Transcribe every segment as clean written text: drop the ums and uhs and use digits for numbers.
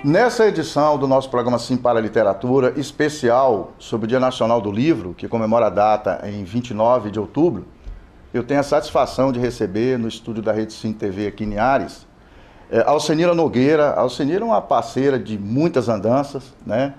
Nessa edição do nosso programa Sim para a Literatura, especial sobre o Dia Nacional do Livro, que comemora a data em 29 de outubro, eu tenho a satisfação de receber no estúdio da Rede Sim TV aqui em Linhares, Alcenira Nogueira. A Alcenira é uma parceira de muitas andanças, né?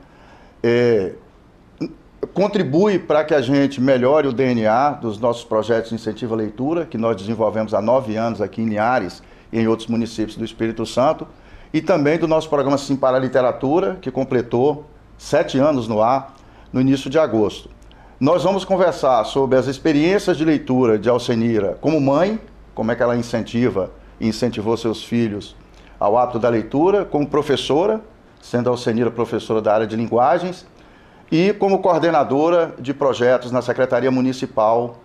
Contribui para que a gente melhore o DNA dos nossos projetos de incentivo à leitura, que nós desenvolvemos há 9 anos aqui em Linhares e em outros municípios do Espírito Santo, e também do nosso programa Sim para a Literatura, que completou 7 anos no ar, no início de agosto. Nós vamos conversar sobre as experiências de leitura de Alcenira como mãe, como é que ela incentiva e incentivou seus filhos ao hábito da leitura, como professora, sendo Alcenira professora da área de linguagens, e como coordenadora de projetos na Secretaria Municipal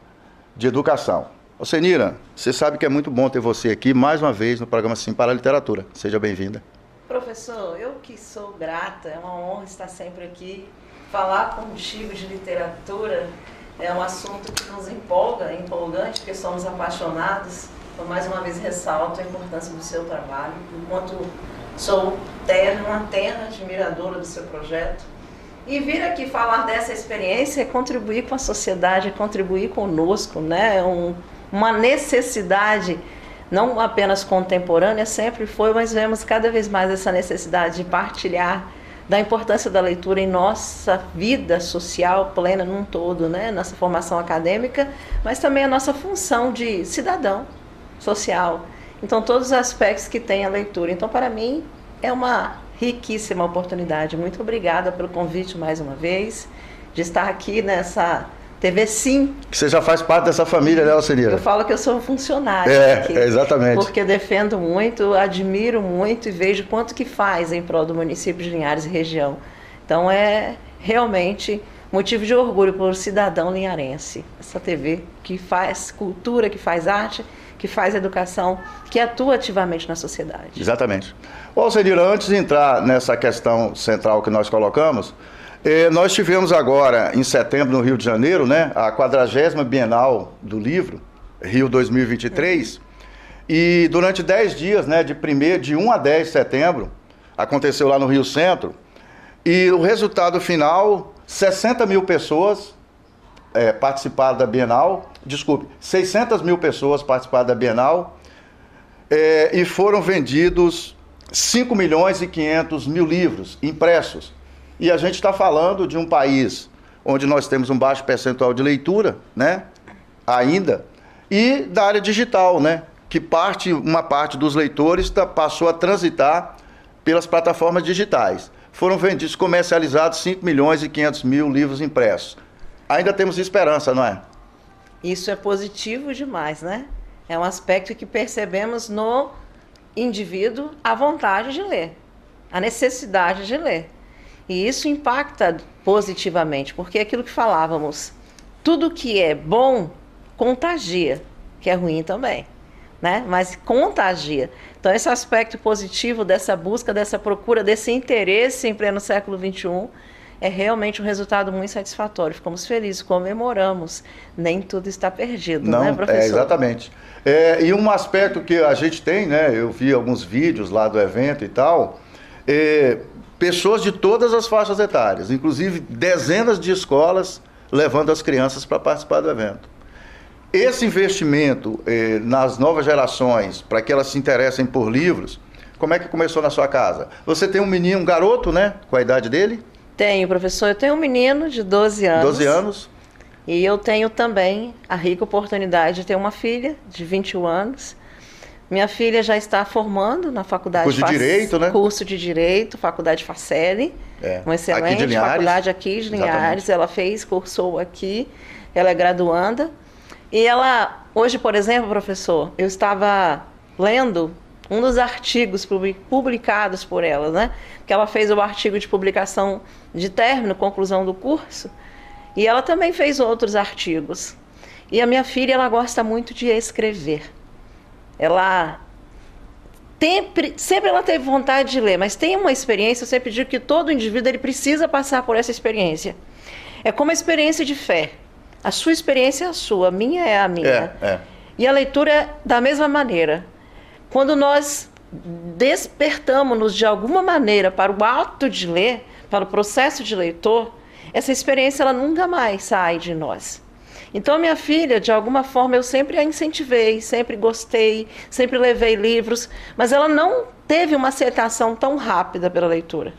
de Educação. Alcenira, você sabe que é muito bom ter você aqui mais uma vez no programa Sim para a Literatura. Seja bem-vinda. Professor, eu que sou grata, é uma honra estar sempre aqui. Falar contigo de literatura é um assunto que nos empolga, é empolgante, porque somos apaixonados. Então, mais uma vez, ressalto a importância do seu trabalho. Enquanto sou uma terna admiradora do seu projeto. E vir aqui falar dessa experiência é contribuir com a sociedade, é contribuir conosco, né? Uma necessidade, não apenas contemporânea, sempre foi, mas vemos cada vez mais essa necessidade de partilhar da importância da leitura em nossa vida social plena num todo, né? Nossa formação acadêmica, mas também a nossa função de cidadão social. Então, todos os aspectos que tem a leitura. Então, para mim, é uma riquíssima oportunidade. Muito obrigada pelo convite mais uma vez, de estar aqui nessa TV Sim. Você já faz parte dessa família, né, Alcenira? Eu falo que eu sou funcionária aqui, exatamente. Porque defendo muito, admiro muito e vejo quanto que faz em prol do município de Linhares e região. Então é realmente motivo de orgulho por cidadão linharense. Essa TV que faz cultura, que faz arte, que faz educação, que atua ativamente na sociedade. Exatamente. Ô, Alcenira, antes de entrar nessa questão central que nós colocamos, nós tivemos agora, em setembro, no Rio de Janeiro, né, a 40ª Bienal do Livro, Rio 2023, e durante 10 dias, né, de 1 a 10 de setembro, aconteceu lá no Rio Centro, e o resultado final, 60 mil pessoas participaram da Bienal, 600 mil pessoas participaram da Bienal, e foram vendidos 5 milhões e 500 mil livros impressos. E a gente está falando de um país onde nós temos um baixo percentual de leitura, né, ainda, e da área digital, né, que uma parte dos leitores passou a transitar pelas plataformas digitais. Foram vendidos, comercializados 5 milhões e 500 mil livros impressos. Ainda temos esperança, não é? Isso é positivo demais, né? É um aspecto que percebemos no indivíduo a vontade de ler, a necessidade de ler. E isso impacta positivamente, porque é aquilo que falávamos, tudo que é bom contagia, que é ruim também, né? Mas contagia. Então esse aspecto positivo dessa busca, dessa procura, desse interesse em pleno século XXI é realmente um resultado muito satisfatório. Ficamos felizes, comemoramos. Nem tudo está perdido, não, né, professor? Exatamente. E um aspecto que a gente tem, né? Eu vi alguns vídeos lá do evento e tal, pessoas de todas as faixas etárias, inclusive dezenas de escolas levando as crianças para participar do evento. Esse investimento nas novas gerações, para que elas se interessem por livros, como é que começou na sua casa? Você tem um garoto, né? Com a idade dele? Tenho, professor. Eu tenho um menino de 12 anos. 12 anos. E eu tenho também a rica oportunidade de ter uma filha de 21 anos. Minha filha já está formando na faculdade... Curso de Direito, né? Curso de Direito, faculdade Faceli. Uma excelente faculdade aqui de Linhares. Ela cursou aqui, ela é graduanda. E ela, hoje, por exemplo, professor, eu estava lendo um dos artigos publicados por ela, né? Que ela fez o artigo de publicação de término, conclusão do curso, e ela também fez outros artigos. E a minha filha, ela gosta muito de escrever. Ela sempre ela teve vontade de ler, mas tem uma experiência, eu sempre digo que todo indivíduo ele precisa passar por essa experiência. É como a experiência de fé. A sua experiência é a sua, a minha é a minha. E a leitura é da mesma maneira. Quando nós despertamos-nos de alguma maneira para o ato de ler, para o processo de leitor, essa experiência ela nunca mais sai de nós. Então, minha filha, de alguma forma, eu sempre a incentivei, sempre gostei, sempre levei livros, mas ela não teve uma aceitação tão rápida pela leitura.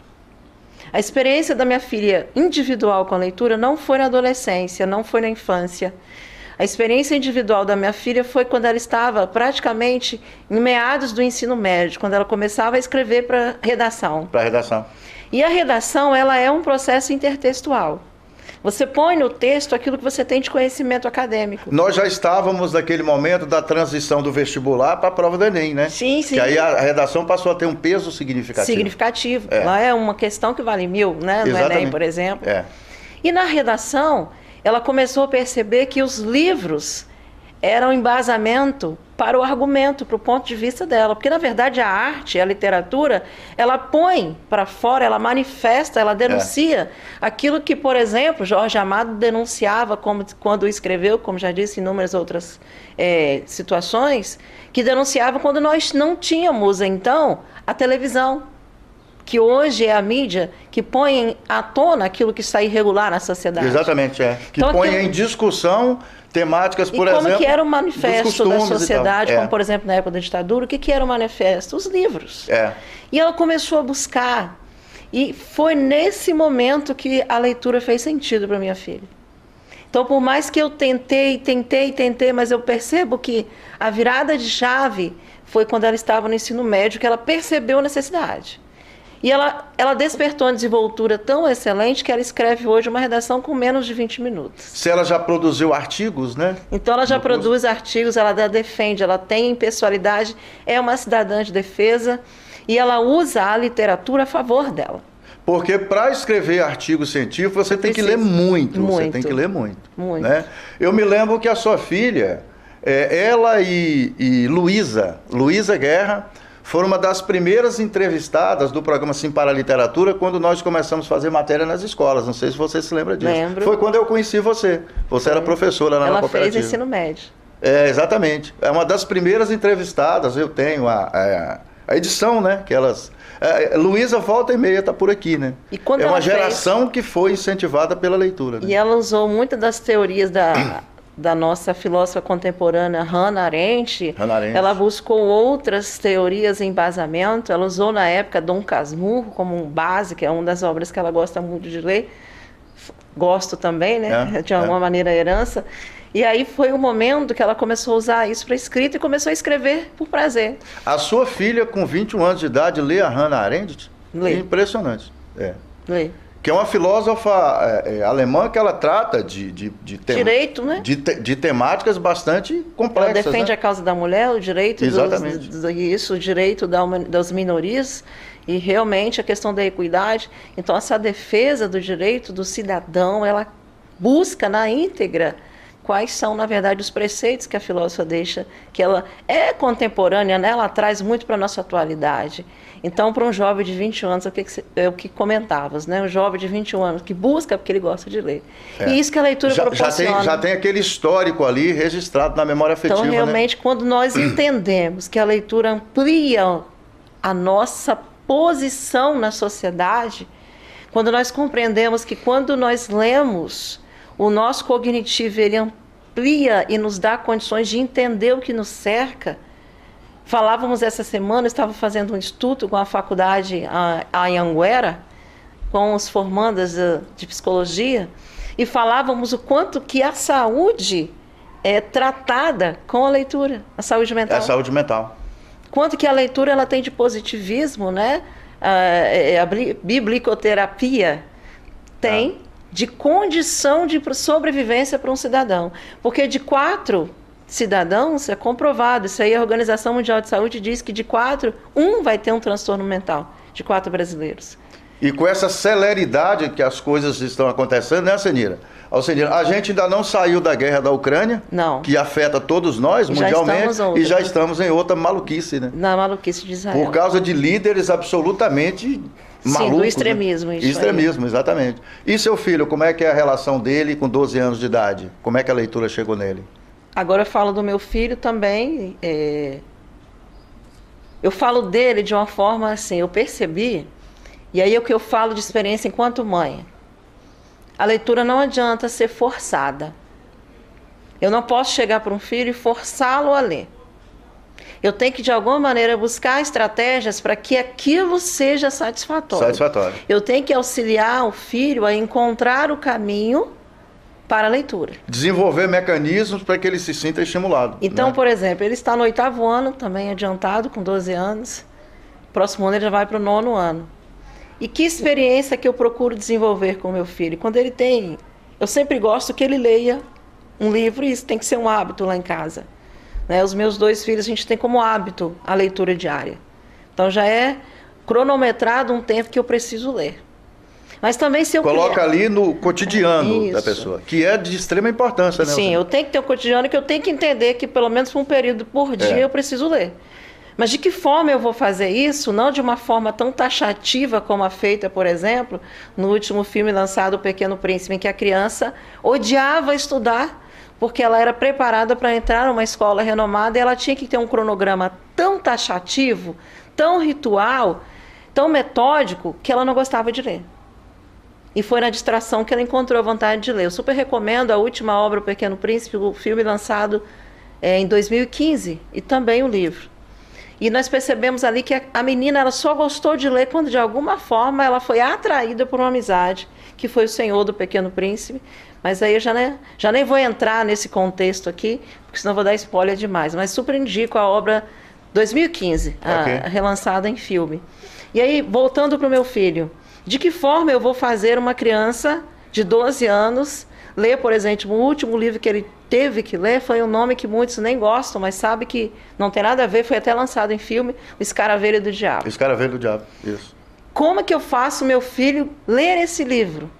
A experiência da minha filha individual com a leitura não foi na adolescência, não foi na infância. A experiência individual da minha filha foi quando ela estava praticamente em meados do ensino médio, quando ela começava a escrever para redação. Para redação. E a redação, ela é um processo intertextual. Você põe no texto aquilo que você tem de conhecimento acadêmico. Nós já estávamos naquele momento da transição do vestibular para a prova do Enem, né? Sim, sim. Que aí a redação passou a ter um peso significativo. Significativo. Lá é uma questão que vale 1000, né? No Enem, por exemplo. E na redação, ela começou a perceber que os livros eram embasamento para o argumento, para o ponto de vista dela. Porque, na verdade, a arte, a literatura, ela põe para fora, ela manifesta, ela denuncia aquilo que, por exemplo, Jorge Amado denunciava quando escreveu, como já disse, inúmeras outras situações, que denunciava quando nós não tínhamos, então, a televisão, que hoje é a mídia que põe à tona aquilo que está irregular na sociedade. Exatamente, que então, põe em discussão temáticas, por exemplo, como que era o manifesto da sociedade, como por exemplo na época da ditadura, o que era o manifesto? Os livros. E ela começou a buscar, e foi nesse momento que a leitura fez sentido para minha filha. Então, por mais que eu tentei, mas eu percebo que a virada de chave foi quando ela estava no ensino médio, que ela percebeu a necessidade. E ela despertou uma desenvoltura tão excelente que ela escreve hoje uma redação com menos de 20 minutos. Se ela já produziu artigos, né? Então ela já produz artigos, ela defende, ela tem impessoalidade, é uma cidadã de defesa e ela usa a literatura a favor dela. Porque para escrever artigo científico você tem que ler muito. Você tem que ler muito. Né? Eu me lembro que a sua filha, ela e Luísa Guerra, foram uma das primeiras entrevistadas do programa Sim para a Literatura quando nós começamos a fazer matéria nas escolas. Não sei se você se lembra disso. Lembro. Foi quando eu conheci você. Você era professora lá na cooperativa. Ela fez ensino médio. Exatamente. É uma das primeiras entrevistadas. Eu tenho a edição, né? Que elas... Luísa volta e meia está por aqui, né? E quando uma geração que foi incentivada pela leitura. Né? E ela usou muitas das teorias da nossa filósofa contemporânea Hannah Arendt. Ela buscou outras teorias em embasamento. Ela usou na época Dom Casmurro como base, que é uma das obras que ela gosta muito de ler. Gosto também, né? De alguma maneira a herança. E aí foi o momento que ela começou a usar isso para escrita e começou a escrever por prazer. A sua filha, com 21 anos de idade, lê a Hannah Arendt? Lê. Impressionante. Lê. Que é uma filósofa alemã que ela trata direito, né? de temáticas bastante complexas. Ela defende né? a causa da mulher, o direito o direito das minorias e realmente a questão da equidade. Então essa defesa do direito do cidadão, ela busca na íntegra quais são, na verdade, os preceitos que a filósofa deixa, que ela é contemporânea, né? Ela traz muito para a nossa atualidade. Então, para um jovem de 21 anos, é o que comentavas, né? Um jovem de 21 anos que busca porque ele gosta de ler. E isso que a leitura proporciona. Já tem aquele histórico ali registrado na memória afetiva. Então, realmente, né? Quando nós entendemos que a leitura amplia a nossa posição na sociedade, quando nós compreendemos que quando nós lemos, o nosso cognitivo ele amplia e nos dá condições de entender o que nos cerca. Falávamos essa semana, estava fazendo um estudo com a faculdade a Anhanguera, com os formandas de psicologia, e falávamos o quanto que a saúde é tratada com a leitura, a saúde mental. A saúde mental. Quanto que a leitura ela tem de positivismo, né? A biblicoterapia tem de condição de sobrevivência para um cidadão. Porque de 4 cidadãos, é comprovado, isso aí a Organização Mundial de Saúde diz que de 4, 1 vai ter um transtorno mental, de 4 brasileiros. E com essa celeridade que as coisas estão acontecendo, né, Alcenira? Alcenira, a gente ainda não saiu da guerra da Ucrânia, que afeta todos nós mundialmente, e já estamos em outra maluquice, né? Na maluquice de Israel. Por causa de líderes absolutamente malucos. Sim, do extremismo. Né? Extremismo, exatamente. E seu filho, como é que é a relação dele com 12 anos de idade? Como é que a leitura chegou nele? Agora eu falo do meu filho também. eu falo dele de uma forma assim, eu percebi, e aí é o que eu falo de experiência enquanto mãe. A leitura não adianta ser forçada. Eu não posso chegar para um filho e forçá-lo a ler. Eu tenho que, de alguma maneira, buscar estratégias para que aquilo seja satisfatório. Satisfatório. Eu tenho que auxiliar o filho a encontrar o caminho para a leitura. Desenvolver mecanismos para que ele se sinta estimulado. Então, né? por exemplo, ele está no 8º ano, também adiantado, com 12 anos. Próximo ano ele já vai para o 9º ano. E que experiência que eu procuro desenvolver com o meu filho? Quando ele tem... Eu sempre gosto que ele leia um livro, e isso tem que ser um hábito lá em casa. Né? Os meus 2 filhos, a gente tem como hábito a leitura diária. Então já é cronometrado um tempo que eu preciso ler. Mas também se eu... Coloca ali no cotidiano Isso. da pessoa, que é de extrema importância, né? Sim, eu tenho que ter um cotidiano que eu tenho que entender que pelo menos por um período por dia eu preciso ler. Mas de que forma eu vou fazer isso? Não de uma forma tão taxativa como a feita, por exemplo, no último filme lançado, O Pequeno Príncipe, em que a criança odiava estudar, porque ela era preparada para entrar numa escola renomada e ela tinha que ter um cronograma tão taxativo, tão ritual, tão metódico, que ela não gostava de ler. E foi na distração que ela encontrou a vontade de ler. Eu super recomendo a última obra, O Pequeno Príncipe, o filme lançado em 2015, e também o livro. E nós percebemos ali que a menina ela só gostou de ler quando, de alguma forma, ela foi atraída por uma amizade, que foi o Senhor do Pequeno Príncipe. Mas aí eu já nem vou entrar nesse contexto aqui, porque senão vou dar spoiler demais. Mas super indico a obra 2015, relançada em filme. E aí, voltando para o meu filho, de que forma eu vou fazer uma criança de 12 anos ler, por exemplo, o último livro que ele teve que ler foi um nome que muitos nem gostam, mas sabe que não tem nada a ver, foi até lançado em filme, O Escaravelho do Diabo. O Escaravelho do Diabo, isso. Como que eu faço meu filho ler esse livro?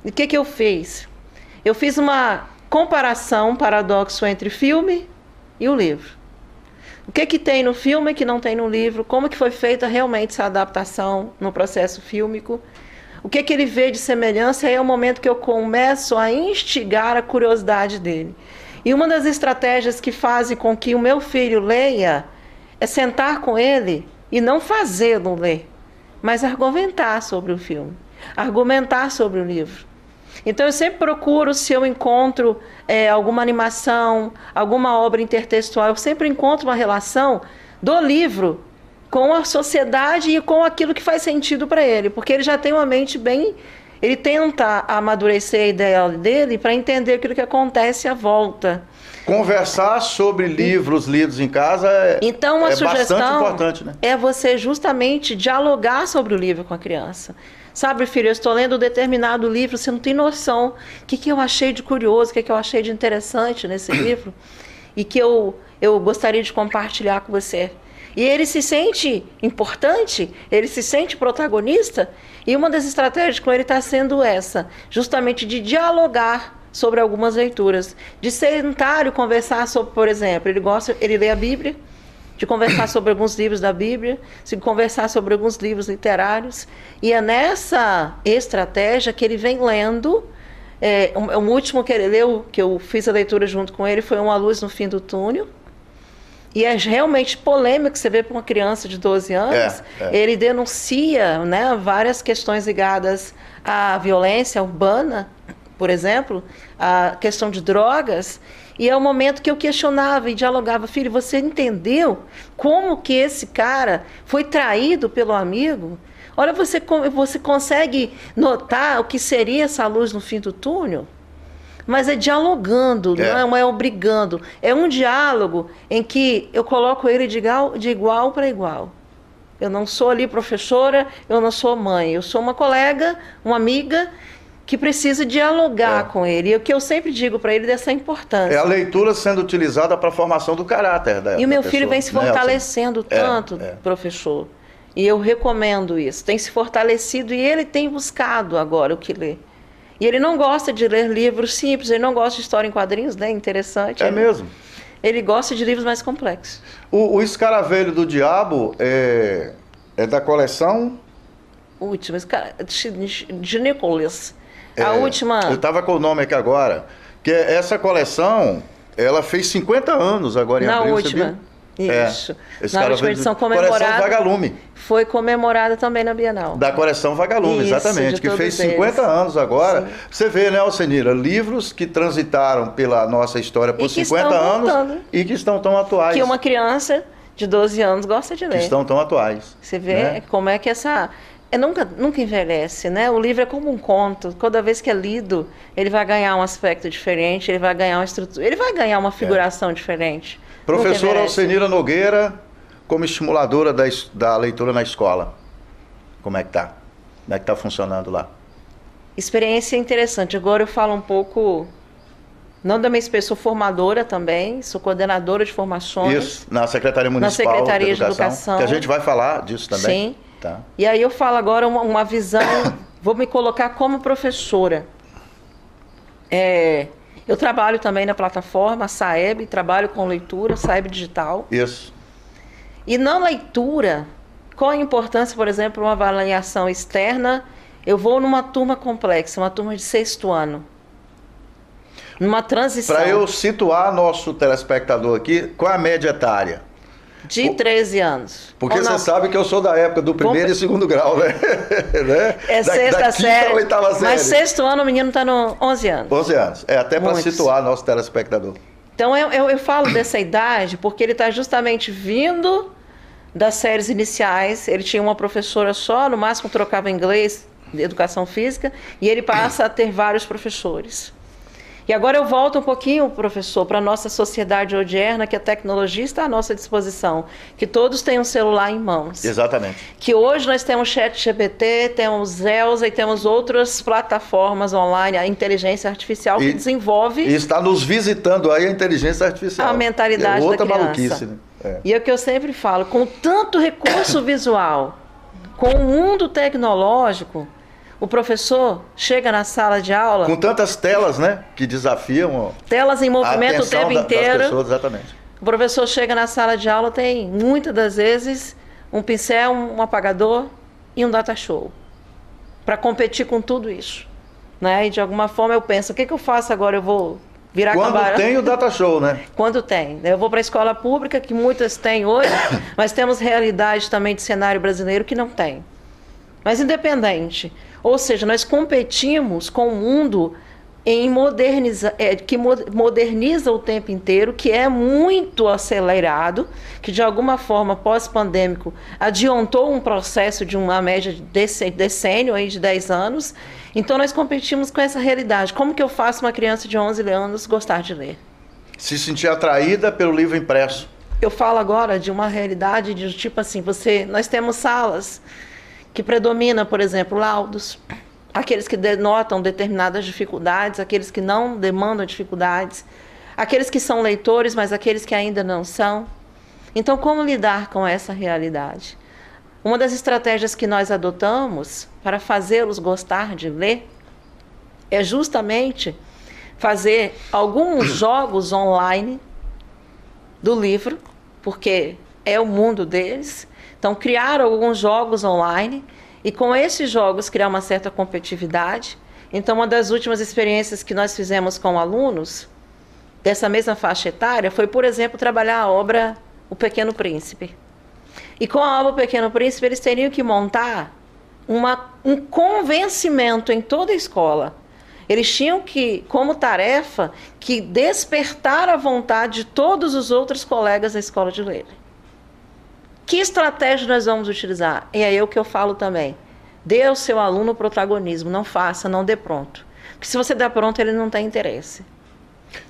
E o que eu fiz? Eu fiz uma comparação, um paradoxo entre filme e o livro. O que tem no filme que não tem no livro? Como que foi feita realmente essa adaptação no processo fílmico? O que ele vê de semelhança é o momento que eu começo a instigar a curiosidade dele. E uma das estratégias que fazem com que o meu filho leia é sentar com ele e não fazê-lo ler, mas argumentar sobre o filme, argumentar sobre o livro. Então eu sempre procuro, se eu encontro alguma animação, alguma obra intertextual, eu sempre encontro uma relação do livro com a sociedade e com aquilo que faz sentido para ele, porque ele já tem uma mente bem... Ele tenta amadurecer a ideia dele para entender aquilo que acontece à volta. Conversar sobre livros lidos em casa então, a sugestão bastante importante, né? É você justamente dialogar sobre o livro com a criança. Sabe, filho, eu estou lendo um determinado livro, você não tem noção o que eu achei de curioso, o que eu achei de interessante nesse livro e que eu gostaria de compartilhar com você. E ele se sente importante, ele se sente protagonista, e uma das estratégias com ele está sendo essa, justamente de dialogar sobre algumas leituras, de sentar e conversar sobre, por exemplo, ele lê a Bíblia, de conversar sobre alguns livros da Bíblia, de conversar sobre alguns livros literários, e é nessa estratégia que ele vem lendo. O último que ele leu, que eu fiz a leitura junto com ele, foi Uma Luz no Fim do Túnel. E é realmente polêmico, você vê para uma criança de 12 anos, ele denuncia, né, várias questões ligadas à violência urbana, por exemplo, a questão de drogas, e é o momento que eu questionava e dialogava, filho, você entendeu como que esse cara foi traído pelo amigo? Olha, você consegue notar o que seria essa luz no fim do túnel? Mas é dialogando, não é obrigando. É um diálogo em que eu coloco ele de igual para igual. Eu não sou ali professora, eu não sou mãe. Eu sou uma colega, uma amiga que precisa dialogar com ele. E o que eu sempre digo para ele dessa importância. É a leitura sendo utilizada para a formação do caráter da E o meu pessoa, filho vem se fortalecendo tanto, professor. E eu recomendo isso. Tem se fortalecido e ele tem buscado agora o que ler. E ele não gosta de ler livros simples, ele não gosta de história em quadrinhos, né? Interessante. É mesmo? Ele gosta de livros mais complexos. O Escaravelho do Diabo é da coleção... Última, de Nicholas. A última... Eu estava com o nome aqui agora, que essa coleção, ela fez 50 anos agora em abril. Na última. Isso. Esse Na cara última edição Coração comemorada. Vagalume. Foi comemorada também na Bienal. Da Coração Vagalume, Isso, exatamente, de que fez todos 50 eles. anos agora. Sim. Você vê, né, Alcenira, livros que transitaram pela nossa história por E que 50 estão anos voltando. e que estão tão atuais. Que uma criança de 12 anos gosta de Que ler. estão tão atuais. Você vê né? como é que essa... nunca envelhece, né? O livro é como um conto. Toda vez que é lido, ele vai ganhar um aspecto diferente, ele vai ganhar uma estrutura, ele vai ganhar uma figuração diferente. Nunca Professora envelhece. Alcenira Nogueira, como estimuladora da leitura na escola. Como é que tá? Como é que tá funcionando lá? Experiência interessante. Agora eu falo um pouco, não da minha experiência, sou formadora também, sou coordenadora de formações. Isso, na Secretaria Municipal Secretaria de Educação. Que a gente vai falar disso também. Sim. Tá. E aí eu falo agora uma visão, vou me colocar como professora. Eu trabalho também na plataforma Saeb, trabalho com leitura, Saeb Digital. Isso. E na leitura, qual a importância, por exemplo, uma avaliação externa? Eu vou numa turma complexa, uma turma de 6º ano. Numa transição. Para eu situar nosso telespectador aqui, qual é a média etária? De 13 anos. Porque Ou não? você sabe que eu sou da época do primeiro e segundo grau, né? É da sexta quinta série. à oitava série. Mas 6º ano o menino está no 11 anos. 11 anos. É até para Muitos. situar nosso telespectador. Então eu falo dessa idade porque ele está justamente vindo das séries iniciais. Ele tinha uma professora só, no máximo trocava inglês, educação física, e ele passa a ter vários professores. E agora eu volto um pouquinho, professor, para a nossa sociedade odierna, que a tecnologia está à nossa disposição, que todos têm um celular em mãos. Exatamente. Que hoje nós temos ChatGPT, temos Elsa e temos outras plataformas online, a inteligência artificial que desenvolve... E está nos visitando aí a inteligência artificial. A mentalidade outra da criança. maluquice, né? E é o que eu sempre falo, com tanto recurso visual, com o mundo tecnológico, o professor chega na sala de aula... Com tantas telas, né? Que desafiam Telas em a movimento o atenção tempo das inteiro. pessoas, exatamente. O professor chega na sala de aula, tem muitas das vezes um pincel, um apagador e um data show. Para competir com tudo isso. Né? E de alguma forma eu penso, o que eu faço agora? Eu vou virar Quando tem o data show, né? Quando tem. Eu vou para a escola pública, que muitas têm hoje, mas temos realidade também de cenário brasileiro que não tem. Mas independente. Ou seja, nós competimos com o mundo que moderniza o tempo inteiro, que é muito acelerado, que de alguma forma pós-pandêmico adiantou um processo de uma média de decênio aí de 10 anos. Então nós competimos com essa realidade. Como que eu faço uma criança de 11 anos gostar de ler? Se sentir atraída pelo livro impresso. Eu falo agora de uma realidade de tipo assim, nós temos salas que predomina, por exemplo, laudos, aqueles que denotam determinadas dificuldades, aqueles que não demandam dificuldades, aqueles que são leitores, mas aqueles que ainda não são. Então, como lidar com essa realidade? Uma das estratégias que nós adotamos para fazê-los gostar de ler é justamente fazer alguns jogos online do livro, porque é o mundo deles. Então, criar alguns jogos online e com esses jogos criar uma certa competitividade. Então, uma das últimas experiências que nós fizemos com alunos dessa mesma faixa etária foi, por exemplo, trabalhar a obra O Pequeno Príncipe. E com a obra O Pequeno Príncipe, eles teriam que montar um convencimento em toda a escola. Eles tinham que, como tarefa, que despertar a vontade de todos os outros colegas da escola de ler. Que estratégia nós vamos utilizar? E aí é o que eu falo também. Dê ao seu aluno o protagonismo, não faça, não dê pronto. Porque se você der pronto, ele não tem interesse.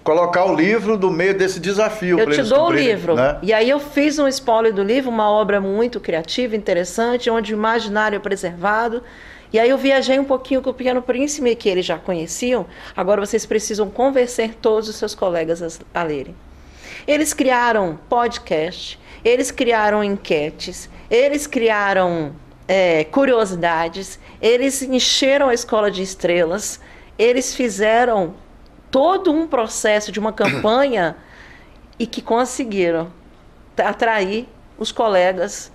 Colocar o livro no meio desse desafio. Eu te dou o livro. Né? E aí eu fiz um spoiler do livro, uma obra muito criativa, interessante, onde o imaginário é preservado. E aí eu viajei um pouquinho com o Pequeno Príncipe, que eles já conheciam. Agora vocês precisam convencer todos os seus colegas a lerem. Eles criaram podcast, eles criaram enquetes, eles criaram curiosidades, eles encheram a escola de estrelas, eles fizeram todo um processo de uma campanha e que conseguiram atrair os colegas,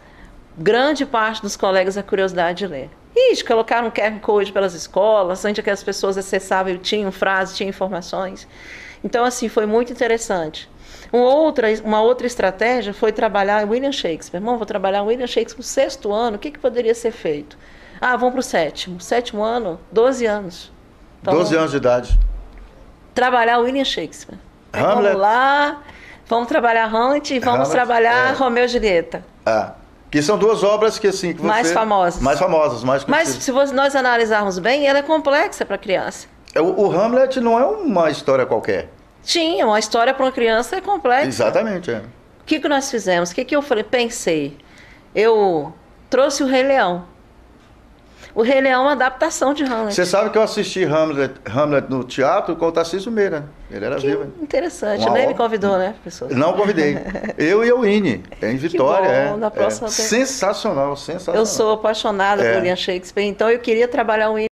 grande parte dos colegas, a curiosidade de ler. E colocaram um QR Code pelas escolas, onde que as pessoas acessavam, tinham frases, tinham informações. Então, assim, foi muito interessante. Uma outra estratégia foi trabalhar William Shakespeare. Irmão, vou trabalhar William Shakespeare no 6º ano, o que poderia ser feito? Ah, vamos para o 7º. 7º ano, 12 anos. Então, 12 anos de idade. Trabalhar William Shakespeare. Hamlet. Vamos lá, vamos trabalhar Hamlet e vamos trabalhar Romeu e Julieta. Que são 2 obras que, assim, que mais famosas. Mais famosas, mais conhecidas. Mas se nós analisarmos bem, ela é complexa para a criança. O Hamlet não é uma história qualquer. Sim, uma história para uma criança é complexa. Exatamente, O que nós fizemos? O que eu pensei? Eu trouxe o Rei Leão. O Rei Leão é uma adaptação de Hamlet. Você sabe que eu assisti Hamlet no teatro com o Tarcísio Meira. Ele era vivo. Interessante. Nem me convidou, né, professor? Não convidei. Eu e a Wine, em Vitória. Que bom, na próxima sensacional, sensacional. Eu sou apaixonada por William Shakespeare, então eu queria trabalhar o